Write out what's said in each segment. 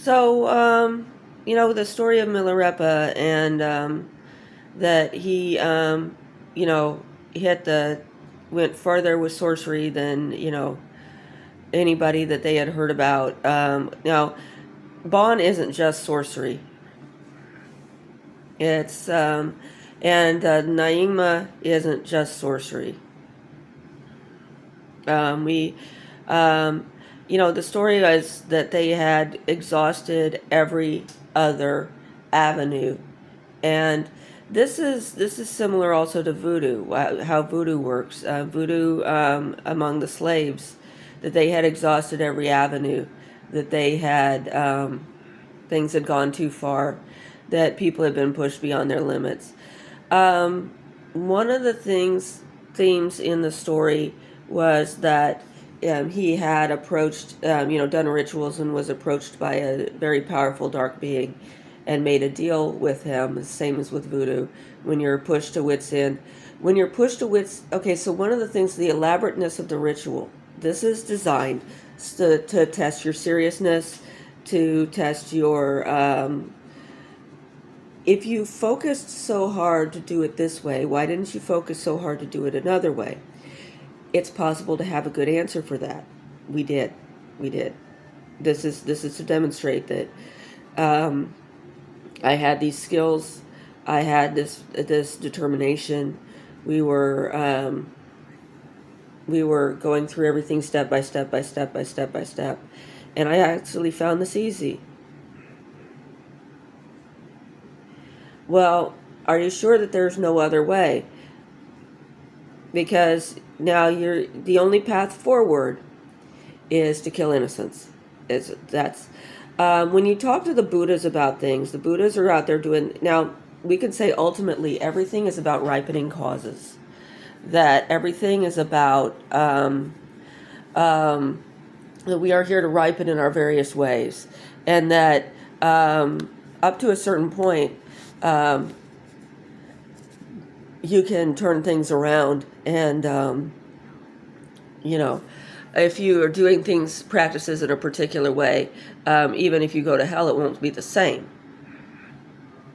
So, the story of Milarepa and that he, you know, hit the went further with sorcery than anybody that they had heard about. Now, Bon isn't just sorcery. It's and Naima isn't just sorcery. We, um, the story was that they had exhausted every other avenue, and this is similar also to voodoo. How voodoo works. Voodoo among the slaves, that they had exhausted every avenue, that they had things had gone too far, that people had been pushed beyond their limits. Um, One of the themes in the story was that he had approached, done rituals and was approached by a very powerful dark being and made a deal with him, the same as with voodoo, when you're pushed to wits' end. When you're pushed to wits, okay, so one of the things, the elaborateness of the ritual, this is designed to test your seriousness, to test your if you focused so hard to do it this way, why didn't you focus so hard to do it another way? It's possible to have a good answer for that. We did. We did. This is to demonstrate that um, I had these skills. I had this determination. We were we were going through everything step by step by step by step by step, and I actually found this easy. Well, are you sure that there's no other way? Because now you're the only path forward is to kill innocents. Is that's when you talk to the Buddhas about things, the Buddhas are out there doing now. We can say ultimately everything is about ripening causes. That everything is about um, that we are here to ripen in our various ways, and that up to a certain point, um, you can turn things around and you know if you are doing things practices in a particular way, even if you go to hell it won't be the same,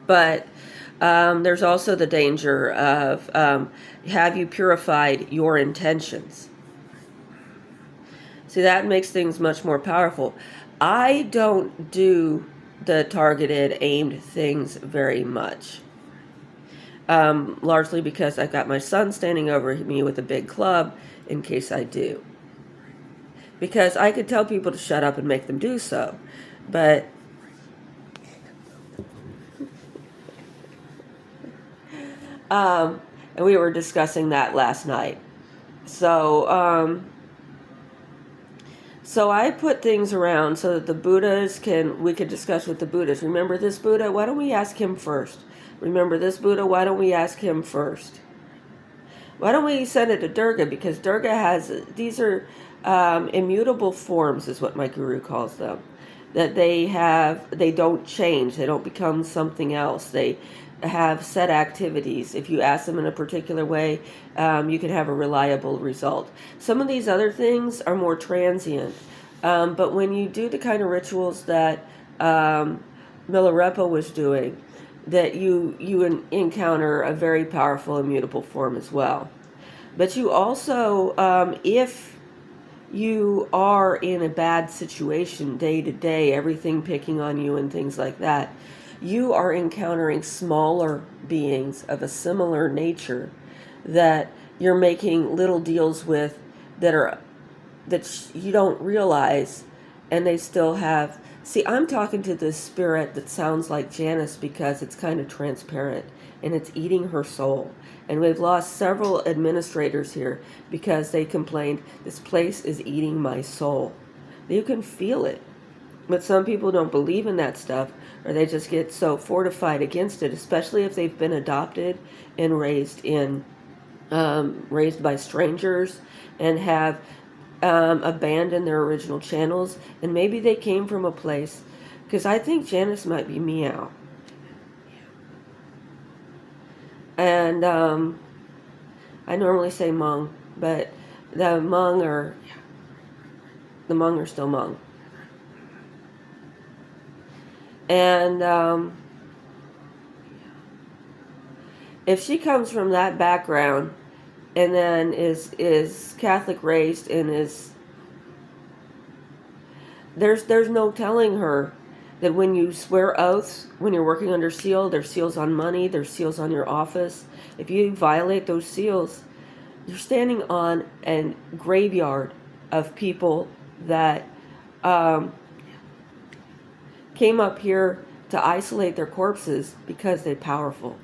but there's also the danger of have you purified your intentions. See, that makes things much more powerful. I don't do the targeted aimed things very much, largely because I've got my son standing over me with a big club in case I do. Because I could tell people to shut up and make them do so. But and we were discussing that last night. So so I put things around so that the Buddhas we could discuss with the Buddhas. Remember this Buddha? Why don't we ask him first? Remember this Buddha? Why don't we ask him first? Why don't we send it to Durga? Because Durga these are immutable forms, is what my guru calls them. That they don't change, they don't become something else. They have set activities. If you ask them in a particular way, you can have a reliable result. Some of these other things are more transient. But when you do the kind of rituals that Milarepa was doing, that you encounter a very powerful immutable form as well. But you also, if you are in a bad situation day to day, everything picking on you and things like that, you are encountering smaller beings of a similar nature that you're making little deals with that you don't realize, and they still have. See, I'm talking to this spirit that sounds like Janice because it's kind of transparent and it's eating her soul. And we've lost several administrators here because they complained, this place is eating my soul. You can feel it. But some people don't believe in that stuff, or they just get so fortified against it, especially if they've been adopted and raised by strangers and have abandoned their original channels, and maybe they came from a place, because I think Janice might be Meow, and I normally say Hmong, but the Hmong are still Hmong. And if she comes from that background and then is Catholic raised and is there's no telling her that when you swear oaths, when you're working under seal, there's seals on money, there's seals on your office. If you violate those seals, you're standing on a graveyard of people that came up here to isolate their corpses because they're powerful.